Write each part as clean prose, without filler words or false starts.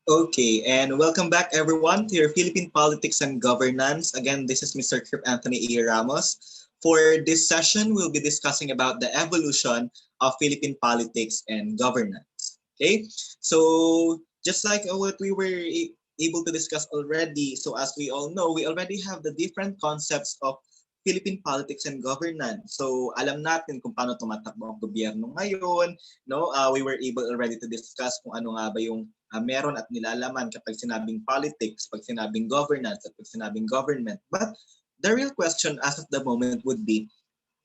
Okay, and welcome back everyone to your Philippine Politics and Governance. Again, this is Mr. Krip Anthony A. Ramos. For this session, we'll be discussing about the evolution of Philippine politics and governance. Okay, so just like what we were able to discuss already, so as we all know, we already have the different concepts of Philippine politics and governance. So alam natin kung paano tumatakbo ang gobyerno ngayon, no? We were able already to discuss kung ano nga ba yung meron at nilalaman kapag sinabing politics, pag sinabing governance, at pag sinabing government. But the real question as of the moment would be,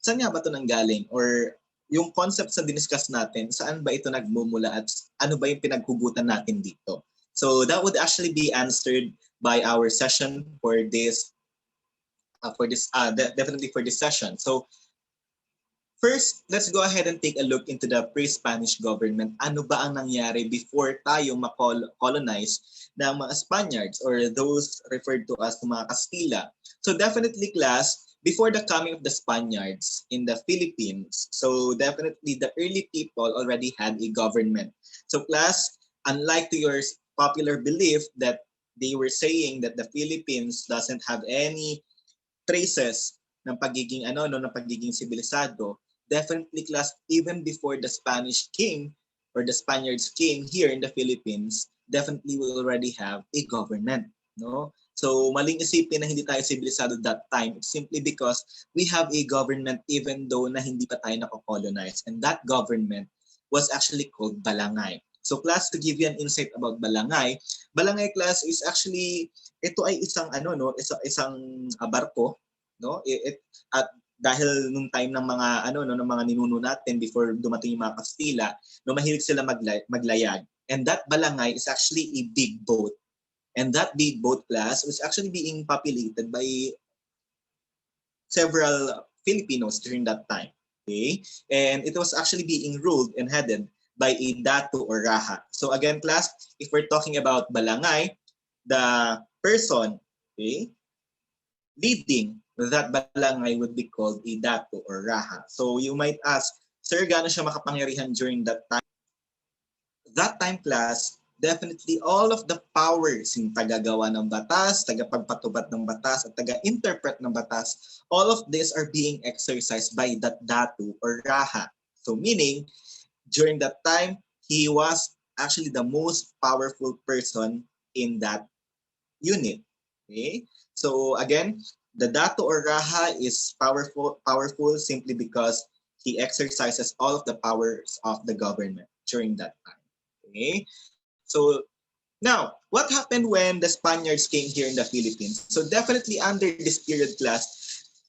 saan nga ba ito nanggaling? Or yung concept sa diniscuss natin, saan ba ito nagmumula at ano ba yung pinaghugutan natin dito? So that would actually be answered by our session definitely for this session. So first, let's go ahead and take a look into the pre-Spanish government. Ano ba ang nangyari before tayo ma-colonize ng mga Spaniards or those referred to as mga Kastila? So definitely class, before the coming of the Spaniards in the Philippines, so definitely the early people already had a government. So class, unlike to your popular belief that they were saying that the Philippines doesn't have any traces ng pagiging ng pagiging sibilisado, definitely class, even before the Spanish came or the Spaniards came here in the Philippines, definitely we already have a government, no? So maling isipin na hindi tayo sibilisado that time simply because we have a government even though na hindi pa tayo nako-colonize, and that government was actually called Balangay. So class, to give you an insight about Balangay, Balangay class is actually, ito ay isang isang barko, no? At dahil nung time ng mga ng mga ninuno natin before dumating yung mga Kastila, no, mahilig sila maglayag. And that Balangay is actually a big boat. And that big boat class was actually being populated by several Filipinos during that time. Okay? And it was actually being ruled and headed by a Datu or Raha. So again, class, if we're talking about Balangay, the person, okay, leading that Balangay would be called a Datu or Raha. So you might ask, sir, gaano siya makapangyarihan during that time? That time class, definitely all of the powers, yung tagagawa ng batas, tagapagpatubad ng batas, at taga-interpret ng batas, all of these are being exercised by that Datu or Raha. So meaning, during that time, he was actually the most powerful person in that unit. Okay? So again, the Datu or Raha is powerful simply because he exercises all of the powers of the government during that time. Okay? So now, what happened when the Spaniards came here in the Philippines? So definitely under this period class,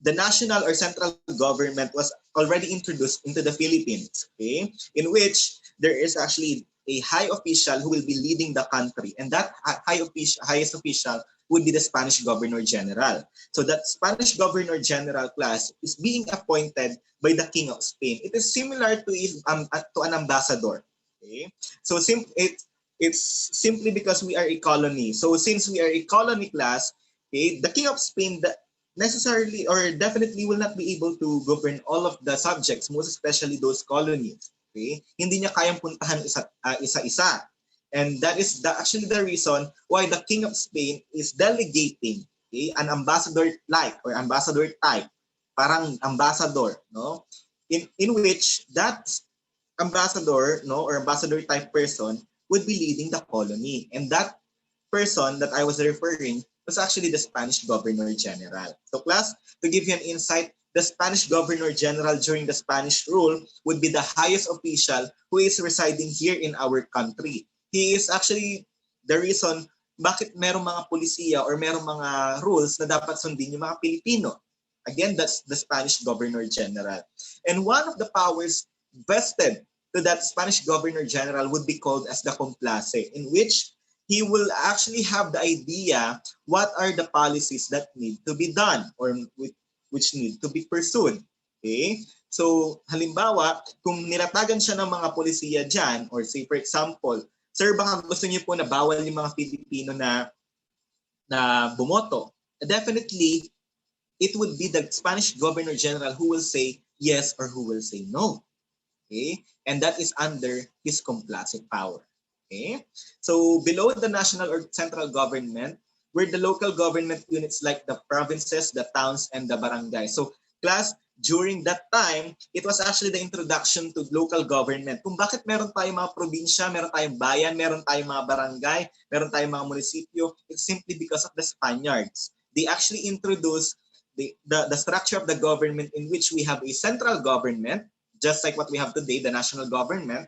the national or central government was already introduced into the Philippines, okay? In which there is actually a high official who will be leading the country, and that highest official would be the Spanish Governor General. So that Spanish Governor General class is being appointed by the King of Spain. It is similar to an ambassador. Okay? So it's simply because we are a colony. So since we are a colony class, okay, the King of Spain necessarily or definitely will not be able to govern all of the subjects, most especially those colonies. Okay? Hindi niya kayang puntahan isa-isa. And that is actually the reason why the King of Spain is delegating, okay, an ambassador-like or ambassador type, parang ambassador, no? In which that ambassador, no, or ambassador type person would be leading the colony. And that person that I was referring was actually the Spanish Governor General. So class, to give you an insight, the Spanish Governor General during the Spanish rule would be the highest official who is residing here in our country. He is actually the reason bakit merong mga polisiya or merong mga rules na dapat sundin yung mga Pilipino. Again, that's the Spanish Governor General. And one of the powers vested to that Spanish Governor General would be called as the complace, in which he will actually have the idea what are the policies that need to be done or which need to be pursued. Okay? So, halimbawa, kung nilatagan siya ng mga polisiya dyan, or say for example, sir, baka gusto niyo po na bawal yung mga Pilipino na bumoto. Definitely, it would be the Spanish Governor General who will say yes or who will say no. Okay? And that is under his complacent power. Okay? So below the national or central government were the local government units like the provinces, the towns, and the barangay. So class, during that time, it was actually the introduction to local government. Kung bakit meron tayong mga probinsya, meron tayong bayan, meron tayong mga barangay, meron tayong mga munisipyo, it's simply because of the Spaniards. They actually introduced the structure of the government in which we have a central government, just like what we have today, the national government,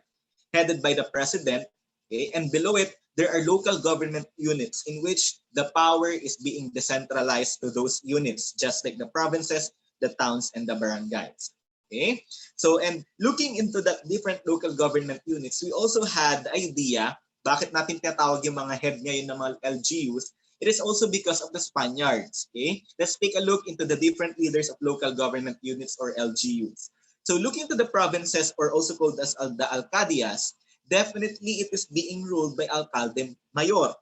headed by the president, okay? And below it, there are local government units in which the power is being decentralized to those units, just like the provinces, the towns, and the barangays. Okay? So, and looking into that different local government units, we also had the idea, bakit natin tinatawag yung mga head ngayon ng mga LGUs, it is also because of the Spaniards. Okay? Let's take a look into the different leaders of local government units or LGUs. So looking to the provinces, or also called as the alcaldias, definitely it is being ruled by alcalde mayor.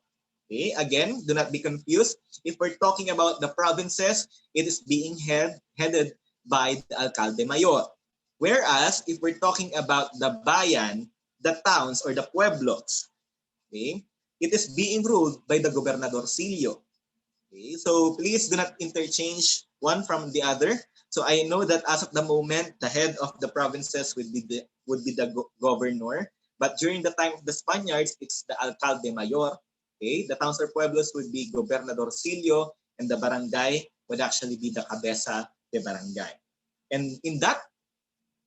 Okay, again, do not be confused. If we're talking about the provinces, it is being headed by the alcalde mayor. Whereas if we're talking about the bayan, the towns or the pueblos, okay, it is being ruled by the gobernadorcillo. Okay, so please do not interchange one from the other. So I know that as of the moment, the head of the provinces would be the governor. But during the time of the Spaniards, it's the alcalde mayor. Okay, the towns or pueblos would be gobernadorcillo, and the barangay would actually be the cabeza de barangay. And in that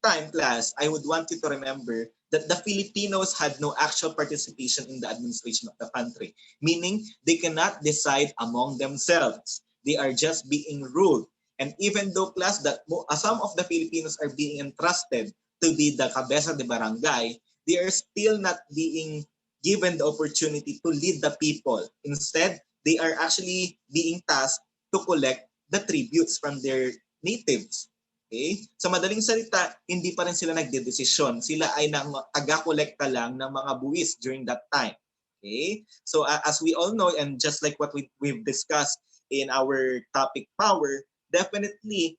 time, class, I would want you to remember that the Filipinos had no actual participation in the administration of the country, meaning they cannot decide among themselves. They are just being ruled. And even though, class, that some of the Filipinos are being entrusted to be the cabeza de barangay, they are still not being given the opportunity to lead the people. Instead, they are actually being tasked to collect the tributes from their natives. Okay? Sa madaling salita, hindi pa rin sila nagdedesisyon. Sila ay taga-kolekta lang ng mga buwis during that time. Okay? So as we all know, and just like what we've discussed in our topic power, definitely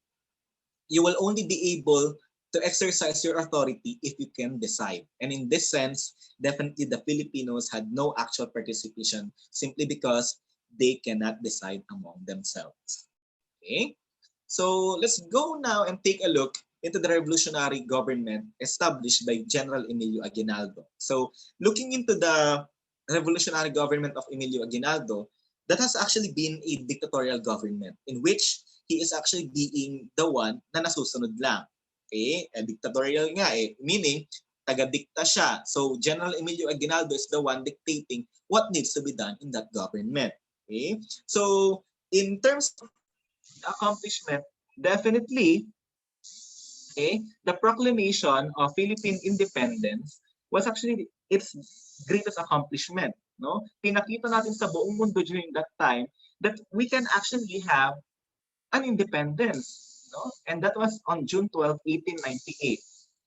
you will only be able to exercise your authority if you can decide. And in this sense, definitely the Filipinos had no actual participation simply because they cannot decide among themselves. Okay? So let's go now and take a look into the revolutionary government established by General Emilio Aguinaldo. So looking into the revolutionary government of Emilio Aguinaldo, that has actually been a dictatorial government in which he is actually being the one na nasusunod lang. Okay? Dictatorial nga meaning taga-dikta siya. So General Emilio Aguinaldo is the one dictating what needs to be done in that government. Okay? So in terms of accomplishment, definitely, okay, the proclamation of Philippine independence was actually its greatest accomplishment. No? Pinakita natin sa buong mundo during that time that we can actually have an independence. No? And that was on June 12, 1898.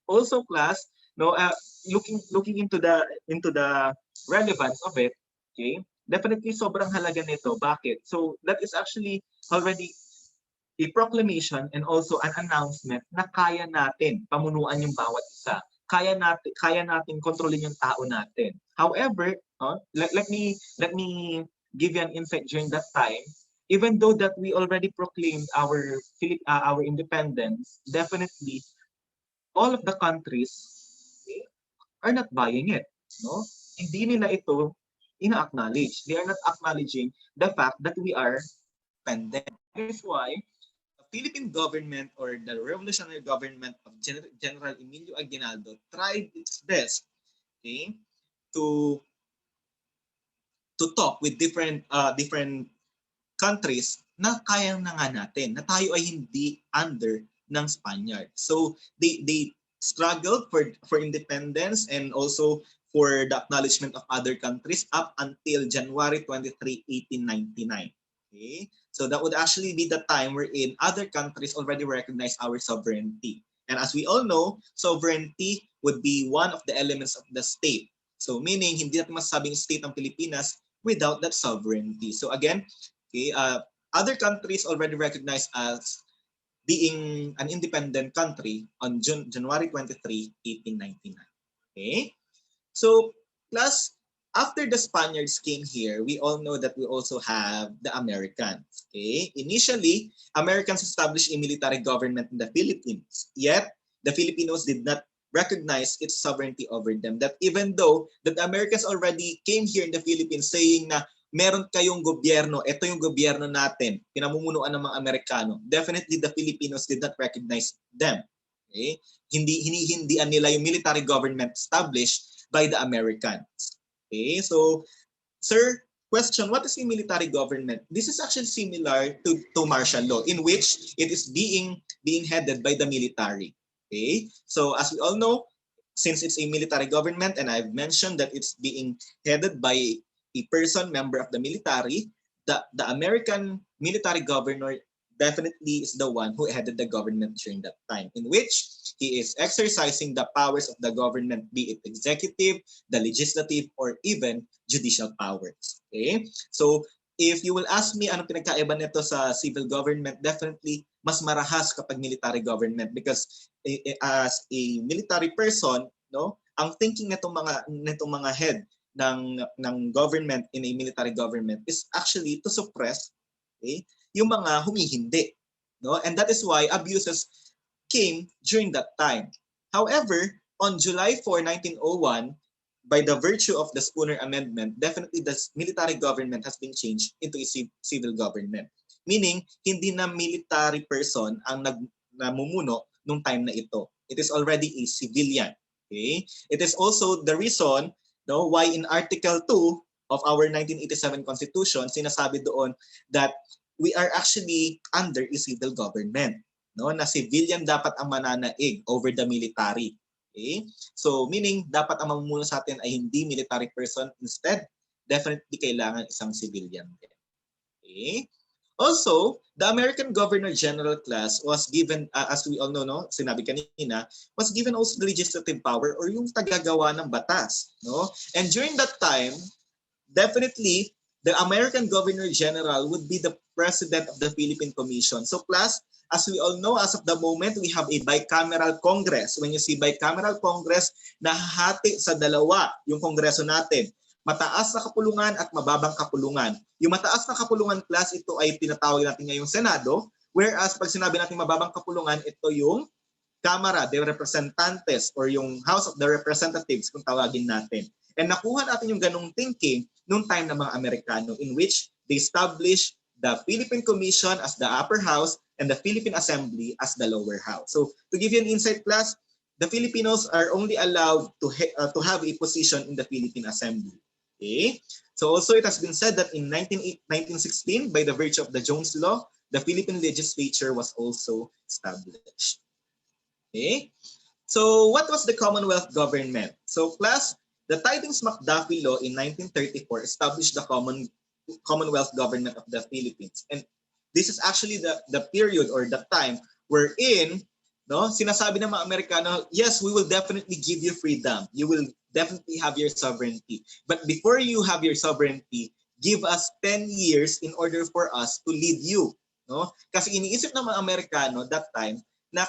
Also, class, no, looking into the relevance of it, okay, definitely sobrang halaga nito. Bakit? So that is actually already a proclamation and also an announcement na kaya natin pamunuan yung bawat isa. Kaya natin kontrolin yung tao natin. However, let me give you an insight during that time. Even though that we already proclaimed our independence, definitely all of the countries are not buying it. No? Hindi nila ito ina-acknowledge. They are not acknowledging the fact that we are independent. That is why the Philippine government or the revolutionary government of General Emilio Aguinaldo tried its best, okay, to talk with different countries na kaya na nga natin, na tayo ay hindi under ng Spaniard. So they struggled for independence and also for the acknowledgement of other countries up until January 23, 1899. Okay? So that would actually be the time wherein other countries already recognize our sovereignty. And as we all know, sovereignty would be one of the elements of the state. So meaning, hindi natin masasabing state ng Pilipinas without that sovereignty. So again, okay, other countries already recognize as being an independent country on January 23, 1899. Okay? So, class, after the Spaniards came here, we all know that we also have the Americans. Okay? Initially, Americans established a military government in the Philippines. Yet, the Filipinos did not recognize its sovereignty over them. That even though that the Americans already came here in the Philippines saying na meron kayong gobyerno, ito yung gobyerno natin, pinamumunuan ng mga Amerikano, definitely the Filipinos did not recognize them. Okay? Hindi nila yung military government established by the Americans. Okay, so sir, question, what is a military government? This is actually similar to martial law in which it is being headed by the military. Okay, so as we all know, since it's a military government and I've mentioned that it's being headed by a person, member of the military, the American military governor definitely is the one who headed the government during that time, in which he is exercising the powers of the government, be it executive, the legislative, or even judicial powers. Okay? So, if you will ask me ano pinagkaiba nito sa civil government, definitely mas marahas kapag military government because as a military person, no, ang thinking nitong mga head ng government in a military government is actually to suppress, okay, yung mga humihindi, no? And that is why abuses came during that time. However, on July 4, 1901, by the virtue of the Spooner Amendment, definitely the military government has been changed into a civil government. Meaning, hindi na military person ang namumuno nung time na ito. It is already a civilian. Okay? It is also the reason, no, why in Article 2 of our 1987 Constitution, sinasabi doon that we are actually under a civil government, no, na civilian dapat ang mananaig over the military. Okay? So meaning dapat ang mamumuno sa atin ay hindi military person, instead definitely kailangan isang civilian din. Okay? Also, the American Governor General class was given, as we all know, no, sinabi kanina, was given also the legislative power or yung tagagawa ng batas, no? And during that time, definitely the American Governor General would be the President of the Philippine Commission. So class, as we all know, as of the moment, we have a bicameral Congress. When you see bicameral Congress, nahahati sa dalawa yung Kongreso natin. Mataas na kapulungan at mababang kapulungan. Yung mataas na kapulungan class, ito ay tinatawag natin ngayong Senado. Whereas pag sinabi natin mababang kapulungan, ito yung Kamara de Representantes or yung House of the Representatives kung tawagin natin. And nakuha natin yung ganong thinking noong time ng mga Amerikano in which they established the Philippine Commission as the upper house and the Philippine Assembly as the lower house. So to give you an insight class, the Filipinos are only allowed to have a position in the Philippine Assembly. Okay? So also it has been said that in 1916, by the virtue of the Jones Law, the Philippine legislature was also established. Okay? So what was the Commonwealth government? So class, the Tidings-McDuffie Law in 1934 established the Commonwealth government of the Philippines. And this is actually the period or the time wherein, no, sinasabi ng mga Amerikano, yes, we will definitely give you freedom. You will definitely have your sovereignty. But before you have your sovereignty, give us 10 years in order for us to lead you. No? Kasi iniisip ng mga Amerikano that time na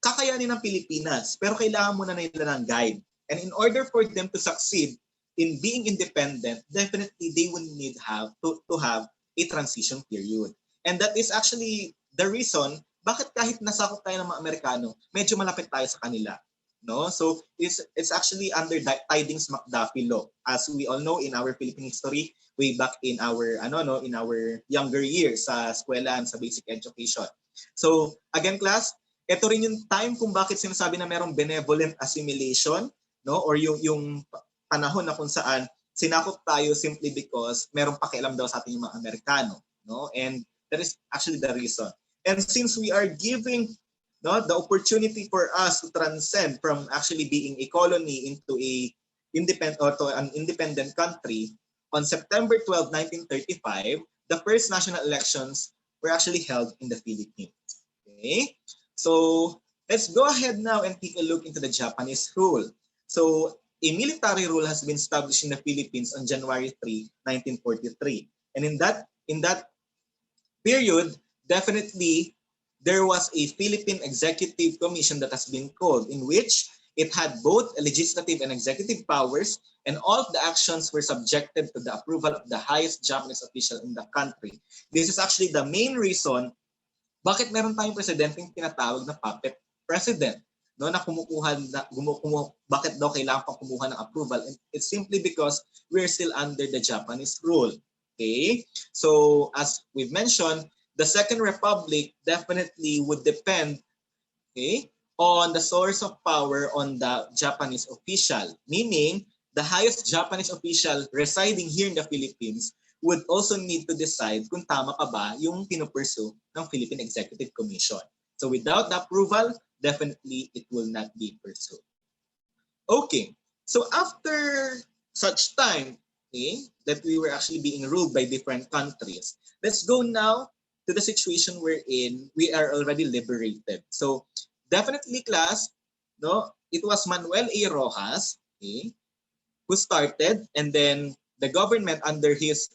kakayanin ng Pilipinas, pero kailangan muna nila ng guide. And in order for them to succeed in being independent, definitely they will need to have a transition period. And that is actually the reason bakit kahit nasakop tayo ng mga Amerikano, medyo malapit tayo sa kanila. No? So it's actually under Tidings-McDuffie Law. As we all know in our Philippine history, way back in our in our younger years sa eskwela and sa basic education. So again class, ito rin yung time kung bakit sinasabi na merong benevolent assimilation, no, or yung panahon na kung saan sinakop tayo simply because merong pakialam daw sa ating mga Amerikano, no, and that is actually the reason. And since we are giving, no, the opportunity for us to transcend from actually being a colony into a an independent country, on September 12, 1935, the first national elections were actually held in the Philippines. Okay, so let's go ahead now and take a look into the Japanese rule. So a military rule has been established in the Philippines on January 3, 1943. And in that period, definitely there was a Philippine Executive Commission that has been called, in which It had both legislative and executive powers, and all of the actions were subjected to the approval of the highest Japanese official in the country. This is actually the main reason bakit meron tayong presidenteng tinatawag na puppet president, no, na bakit daw kailangan pang kumuha ng approval? And it's simply because we're still under the Japanese rule. Okay? So as we've mentioned, the Second Republic definitely would depend, okay, on the source of power on the Japanese official, meaning the highest Japanese official residing here in the Philippines would also need to decide kung tama pa ba yung pinupursue ng Philippine Executive Commission. So without the approval, definitely it will not be pursued. Okay, so after such time, okay, that we were actually being ruled by different countries, let's go now to the situation wherein we are already liberated. So definitely, class, no, it was Manuel A. Rojas, okay, who started, and then the government under his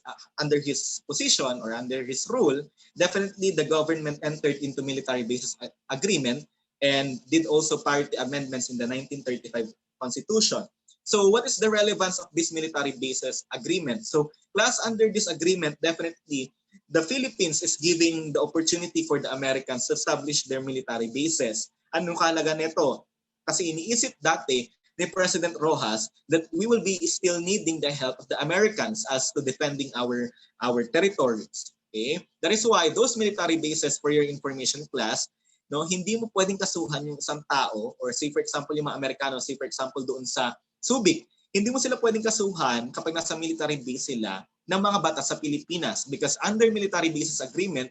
position or under his rule, definitely the government entered into military bases agreement and did also parity amendments in the 1935 Constitution. So what is the relevance of this military bases agreement? So class, under this agreement, definitely the Philippines is giving the opportunity for the Americans to establish their military bases. Anong kahalaga nito? Kasi iniisip dati ni President Rojas that we will be still needing the help of the Americans as to defending our territories. Okay? That is why those military bases, for your information, class, no, hindi mo pwedeng kasuhan yung isang tao, or say for example yung mga Amerikano, say for example doon sa Subic, hindi mo sila pwedeng kasuhan kapag nasa military base sila ng mga batas sa Pilipinas, because under military bases agreement,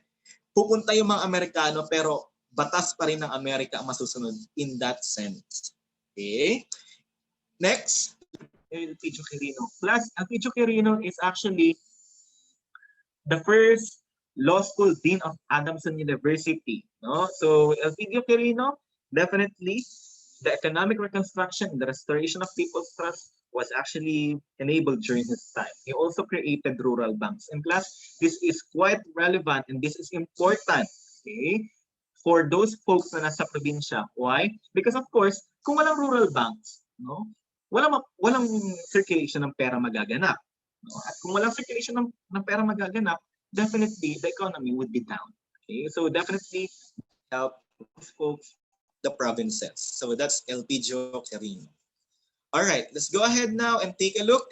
pupunta yung mga Amerikano pero batas pa rin ng Amerika ang masusunod in that sense. Okay? Next, Elpidio Quirino. Plus, Elpidio Quirino is actually the first law school dean of Adamson University. No? So, Elpidio Quirino, definitely, the economic reconstruction, the restoration of people's trust was actually enabled during his time. He also created rural banks. In class, this is quite relevant and this is important, okay, for those folks na nasa probinsya. Why? Because of course, kung walang rural banks, no, walang circulation ng pera magaganap. No? At kung walang circulation ng pera magaganap, definitely the economy would be down. Okay? So definitely help those folks, the provinces. So that's Elpidio Quirino. All right, let's go ahead now and take a look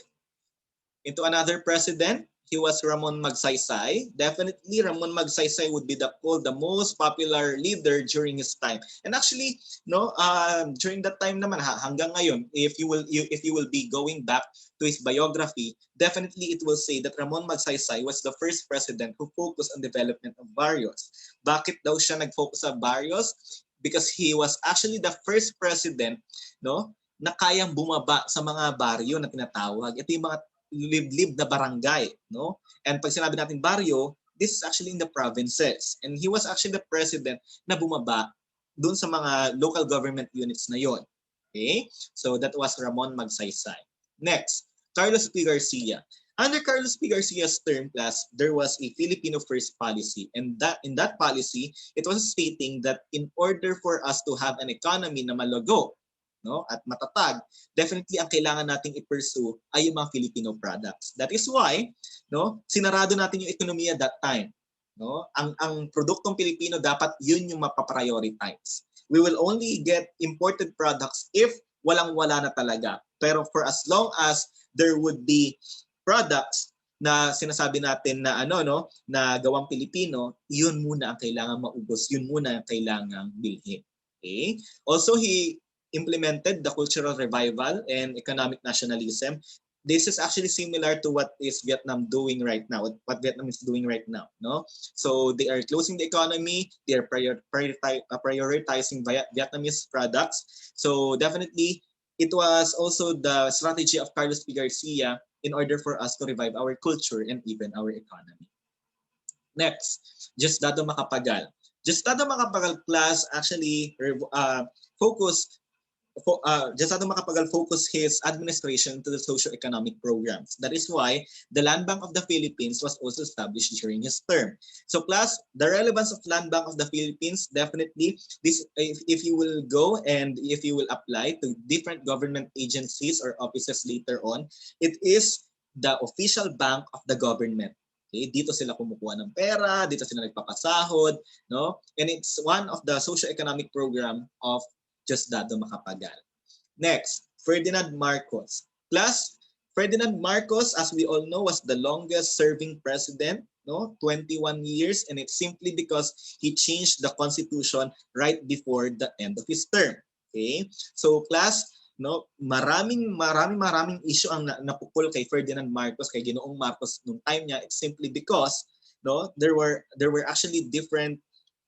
into another president. He was Ramon Magsaysay. Definitely, Ramon Magsaysay would be called the most popular leader during his time. And actually, no, during that time naman, hanggang ngayon, if you will be going back to his biography, definitely it will say that Ramon Magsaysay was the first president who focused on development of barrios. Bakit daw siya nag-focus sa barrios? Because he was actually the first president, no, na kayang bumaba sa mga baryo na tinatawag. Ito yung mga liblib na barangay, no? And pag sinabi natin baryo, this is actually in the provinces. And he was actually the president na bumaba doon sa mga local government units na yon. Okay? So that was Ramon Magsaysay. Next, Carlos P. Garcia. Under Carlos P. Garcia's term, class, there was a Filipino first policy. And that in that policy, it was stating that in order for us to have an economy na malago, no, at matatag, definitely ang kailangan nating i-pursue ay yung mga Filipino products. That is why, no, sinarado natin yung ekonomiya that time. No? Ang produktong Pilipino, dapat yun yung mapaprioritize. We will only get imported products if walang-wala na talaga. Pero for as long as there would be products na sinasabi natin na na gawang Pilipino, yun muna ang kailangan maubos, yun muna ang kailangang bilhin. Okay? Also, he implemented the cultural revival and economic nationalism. This is actually similar to what is Vietnam doing right now, what Vietnam is doing right now. No? So they are closing the economy, they are prioritizing Vietnamese products. So definitely, it was also the strategy of Carlos P. Garcia in order for us to revive our culture and even our economy. Next, Diosdado Macapagal. Diosdado Macapagal class actually focused Diosdado Macapagal focused his administration to the socio-economic programs. That is why the Land Bank of the Philippines was also established during his term. So class, the relevance of Land Bank of the Philippines, definitely, this if you will go and if you will apply to different government agencies or offices later on, it is the official bank of the government. Okay, dito sila kumukuha ng pera, dito sila nagpapasahod, no? And it's one of the socio-economic program of Diosdado Macapagal. Next, Ferdinand Marcos. Class, Ferdinand Marcos, as we all know, was the longest serving president, no? 21 years, and it's simply because he changed the constitution right before the end of his term. Okay? So class, no, maraming issue ang napukol kay Ferdinand Marcos, kay Ginoong Marcos nung time niya. It's simply because no, there were actually different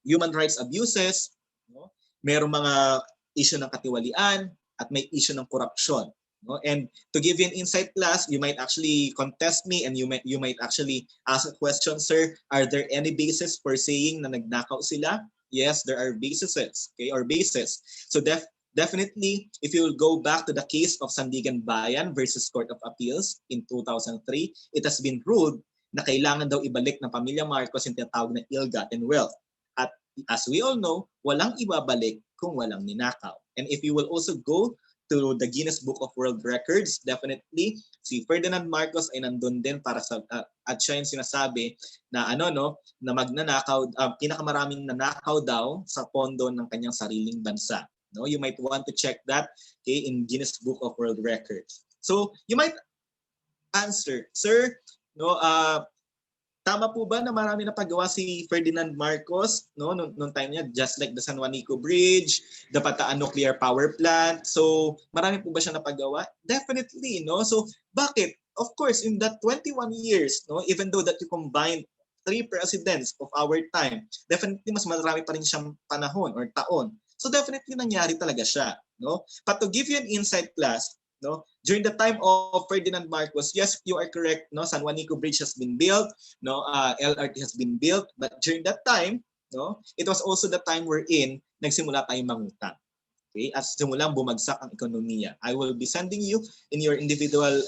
human rights abuses, no? Merong mga issue ng katiwalian at may issue ng korupsyon, no? And to give you an insight class, you might actually contest me and you might actually ask a question, sir, are there any basis for saying na nagnakaw sila? Yes, there are bases, okay, or bases. So definitely, if you will go back to the case of Sandigan Bayan versus Court of Appeals in 2003, it has been ruled na kailangan daw ibalik ng pamilya Marcos yung tinatawag na ill-gotten wealth. At as we all know, walang ibabalik kung walang ninakaw. And if you will also go to the Guinness Book of World Records, definitely si Ferdinand Marcos ay nandun din para sa at siya yung sinasabi na na magnanakaw, pinakamaraming nanakaw daw sa pondo ng kanyang sariling bansa. No, you might want to check that, okay, in Guinness Book of World Records. So you might answer, sir, no, tama po ba na marami na paggawa si Ferdinand Marcos, no, nung time niya, just like the San Juanico Bridge, the Bataan Nuclear Power Plant? So marami po ba siya napagawa? Definitely, no. So bakit? Of course, in that 21 years, no, even though that you combined 3 presidents of our time, definitely mas marami pa rin siyang panahon or taon. So definitely nangyari talaga siya, no? But to give you an insight class, no, during the time of Ferdinand Marcos, yes, you are correct, no, San Juanico Bridge has been built, no, LRT has been built, but during that time, no, it was also the time wherein nagsimula tayong mangutang. Okay, as simulang bumagsak ang ekonomiya. I will be sending you in your individual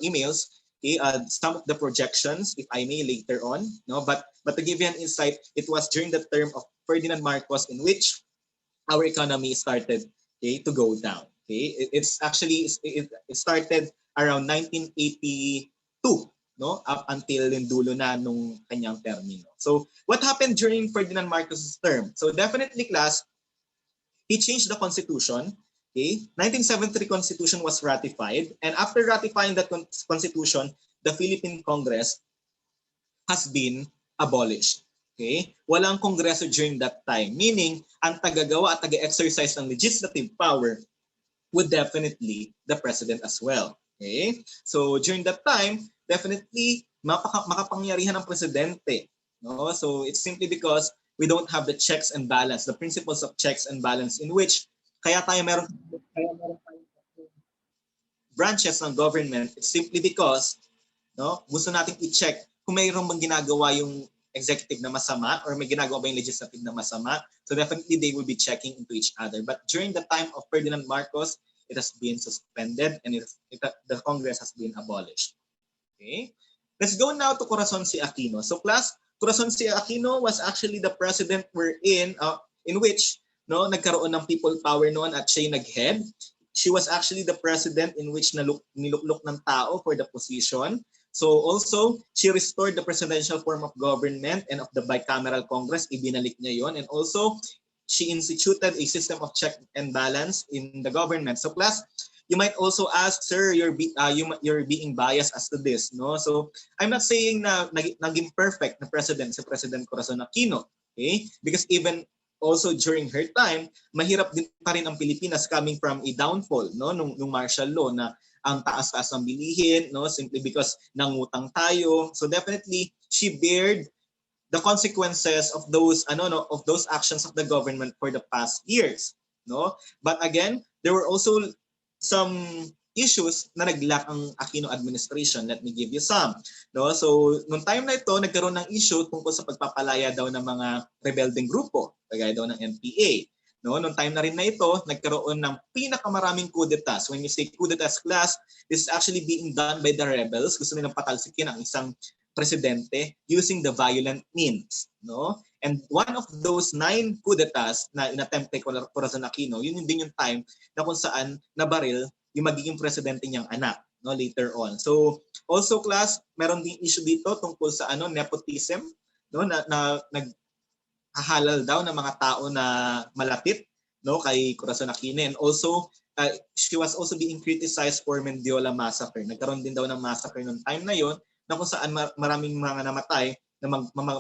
emails, okay, some of the projections, if I may, later on, no, but to give you an insight, it was during the term of Ferdinand Marcos in which our economy started, okay, to go down. Okay, it started around 1982, no, up until yung dulo na nung kanyang termino. So what happened during Ferdinand Marcos's term? So definitely, class, he changed the constitution. Okay, 1973 constitution was ratified, and after ratifying that constitution, the Philippine Congress has been abolished. Okay? Walang kongreso during that time, meaning ang tagagawa at taga-exercise ng legislative power would definitely the president as well. Okay? So during that time, definitely makapangyarihan ng presidente. No? So it's simply because we don't have the checks and balance, the principles of checks and balance in which kaya meron branches ng government. It's simply because no, gusto nating i-check kung mayroong bang ginagawa yung executive na masama or may ginagawa ba yung legislative na masama. So definitely they will be checking into each other. But during the time of Ferdinand Marcos, it has been suspended and the Congress has been abolished. Okay? Let's go now to Corazon C. Aquino. So class, Corazon C. Aquino was actually the president in which no, nagkaroon ng people power noon at siya yung nag-head. She was actually the president in which niluklok ng tao for the position. So also, she restored the presidential form of government and of the bicameral Congress. Ibinalik niya yon. And also, she instituted a system of check and balance in the government. So class, you might also ask, sir, you're being biased as to this. No? So I'm not saying na naging perfect na president si President Corazon Aquino. Okay? Because even also during her time, mahirap din pa rin ang Pilipinas coming from a downfall, no, nung martial law na ang taas-taas ng bilihin, no, simply because nangutang tayo. So definitely she bared the consequences of those actions of the government for the past years, no. But again, there were also some issues na naglack ang Aquino administration. Let me give you some. No? So, nung time na ito, nagkaroon ng issue tungkol sa pagpapalaya daw ng mga rebelding grupo, kagaya daw ng NPA. No, noong time na rin na ito, nagkaroon ng pinakamaraming kudetas. When you say kudetas class, this is actually being done by the rebels. Gusto nilang patalsikin ang isang presidente using the violent means. No? And one of those 9 kudetas na inattempt kay Corazon Aquino, yun din yung time na kung saan nabaril yung magiging presidente niyang anak, no, later on. So also class, meron ding issue dito tungkol sa nepotism, no, na naghahalal daw ng mga tao na malapit, no, kay Corazon Aquino. And also she was also being criticized for Mendiola massacre. Nagkaroon din daw ng massacre noong time na yon na kung saan maraming mga namatay na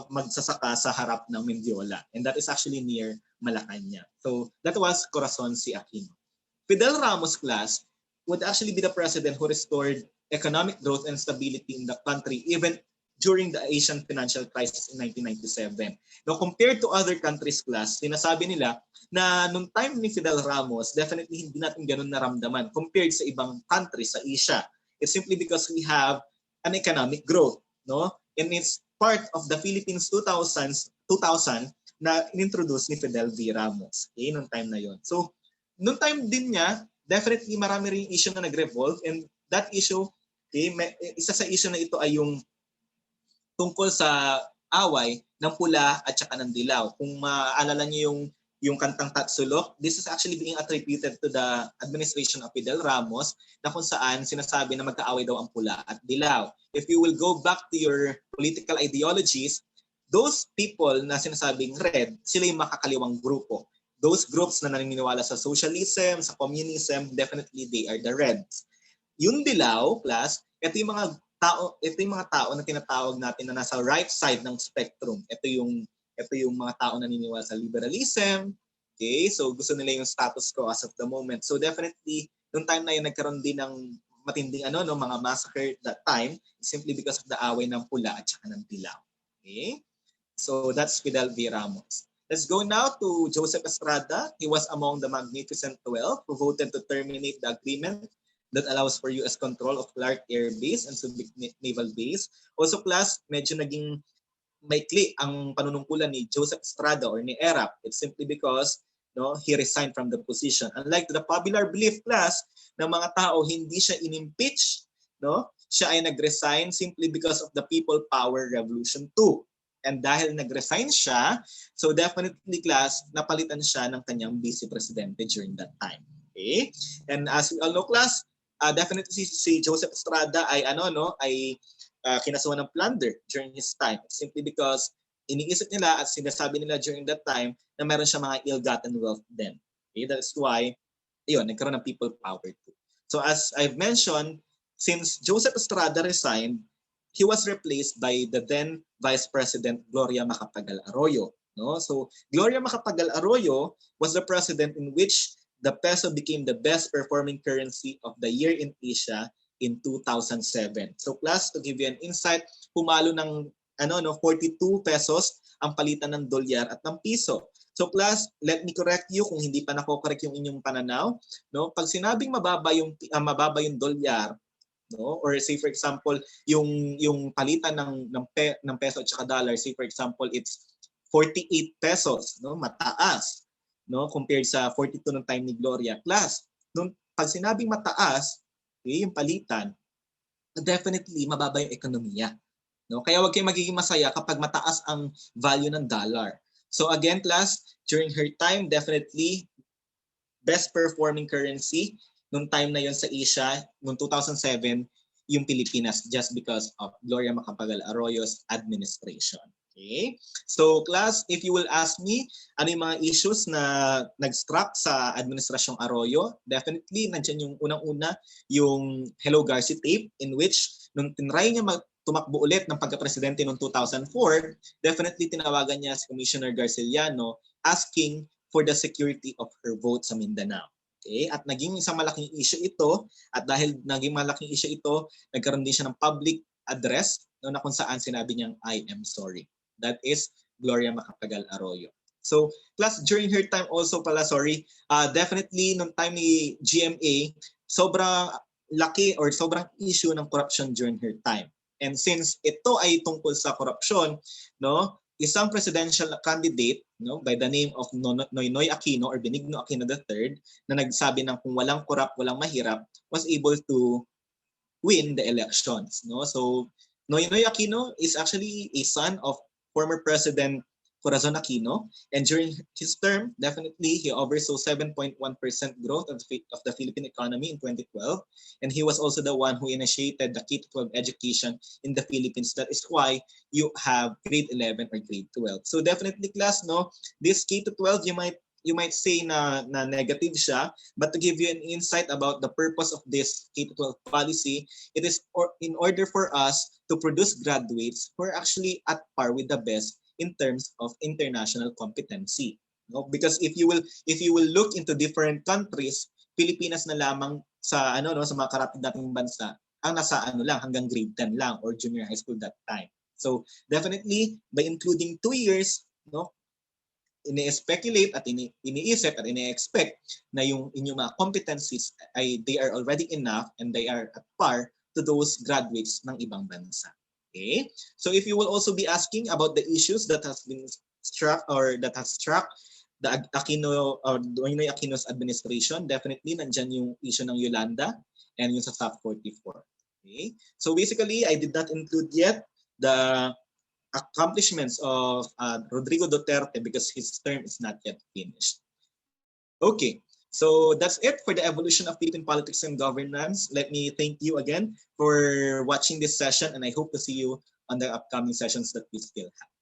magsasaka sa harap ng Mendiola. And that is actually near Malacanang. So that was Corazon C. Aquino. Fidel Ramos class would actually be the president who restored economic growth and stability in the country even during the Asian financial crisis in 1997. Now, compared to other countries class, sinasabi nila na nung time ni Fidel Ramos, definitely hindi natin ganun naramdaman compared sa ibang countries sa Asia. It's simply because we have an economic growth, no? And it's part of the Philippines 2000 na inintroduce ni Fidel V. Ramos. Okay, nung time na yon. So, nung time din niya, definitely marami rin issue na nag-revolve, and that issue, okay, isa sa issue na ito ay yung tungkol sa away ng pula at saka ng dilaw. Kung maaalala niyo yung kantang Tatsulok, this is actually being attributed to the administration of Fidel Ramos na kung saan sinasabi na magkaaway daw ang pula at dilaw. If you will go back to your political ideologies, those people na sinasabing red, sila yung makakaliwang grupo. Those groups na naniniwala sa socialism, sa communism, definitely they are the reds. Yung dilaw, class, ito yung mga tao na tinatawag natin na nasa right side ng spectrum. Ito yung mga tao na naniniwala sa liberalism. Okay, so gusto nila yung status quo as of the moment. So definitely, noong time na yun, nagkaroon din ng matinding mga massacre that time simply because of the away ng pula at saka ng dilaw. Okay, so that's Fidel V. Ramos. Let's go now to Joseph Estrada. He was among the Magnificent 12 who voted to terminate the agreement that allows for US control of Clark Air Base and Subic Naval Base. Also class, medyo naging maikli ang panunungkulan ni Joseph Estrada or ni ERAP. It's simply because he resigned from the position. Unlike the popular belief class ng mga tao, hindi siya inimpeach, siya ay nag-resign simply because of the People Power Revolution 2. And dahil nag-resign siya, so definitely class, napalitan siya ng kanyang vice presidente during that time. Okay? And as we all know class, definitely si Joseph Estrada ay kinasuhan ng plunder during his time simply because iniisip nila at sinasabi nila during that time na meron siya mga ill-gotten wealth then. Okay? That's why nagkaroon ng people power too. So as I've mentioned, since Joseph Estrada resigned, he was replaced by the then Vice President Gloria Macapagal Arroyo. So Gloria Macapagal Arroyo was the president in which the peso became the best performing currency of the year in Asia in 2007. So class, to give you an insight, pumalo ng 42 pesos ang palitan ng dolyar at ng piso. So class, let me correct you kung hindi pa nako-correct yung inyong pananaw. Pag sinabing mababa yung dolyar, or say for example, yung palitan ng peso at saka dollar, say for example, it's 48 pesos, mataas, compared sa 42 ng time ni Gloria. Plus, pag sinabing mataas, yung palitan, definitely mababa yung ekonomiya. Kaya wag kayong magiging masaya kapag mataas ang value ng dollar. So again, class, during her time, definitely best performing currency nung time na yon sa Asia, noong 2007, yung Pilipinas just because of Gloria Macapagal Arroyo's administration. Okay? So class, if you will ask me, ano yung mga issues na nag-struck sa administrasyong Arroyo, definitely nandiyan yung unang-una, yung Hello Garci tape, in which nung tinry niya tumakbo ulit ng pagka-presidente noong 2004, definitely tinawagan niya si Commissioner Garciliano asking for the security of her vote sa Mindanao. Okay? At naging isang malaking issue ito, at dahil naging malaking issue ito, nagkaroon din siya ng public address na kung saan sinabi niyang I am sorry. That is Gloria Macapagal Arroyo. So, plus during her time also definitely nung time ni GMA, sobrang laki or sobrang issue ng corruption during her time. And since ito ay tungkol sa corruption, isang presidential candidate, no, by the name of Noynoy Aquino or Benigno Aquino III, na nagsabi ng kung walang korap, walang mahirap, was able to win the elections. No? So Noynoy Aquino is actually a son of former President Corazon Aquino, and during his term, definitely he oversaw 7.1% growth of the Philippine economy in 2012, and he was also the one who initiated the K-12 education in the Philippines. That is why you have grade 11 or grade 12. So definitely, class, no, this K-12 you might say na negative siya, but to give you an insight about the purpose of this K-12 policy, it is in order for us to produce graduates who are actually at par with the best in terms of international competency. No? Because if you will look into different countries, Pilipinas na lamang sa sa mga karapit nating bansa ang nasa lang hanggang grade 10 lang or junior high school that time. So definitely by including 2 years, no, ini-speculate at iniisip at ini-expect na yung inyong mga competencies ay they are already enough and they are at par to those graduates ng ibang bansa. Okay? So if you will also be asking about the issues that has been struck or that has struck the Aquino or Noynoy Aquino's administration, definitely nandyan yung issue ng Yolanda and yung sa SAP 44. Okay? So basically, I did not include yet the accomplishments of Rodrigo Duterte because his term is not yet finished. Okay, so that's it for the evolution of Philippine politics and governance. Let me thank you again for watching this session, and I hope to see you on the upcoming sessions that we still have.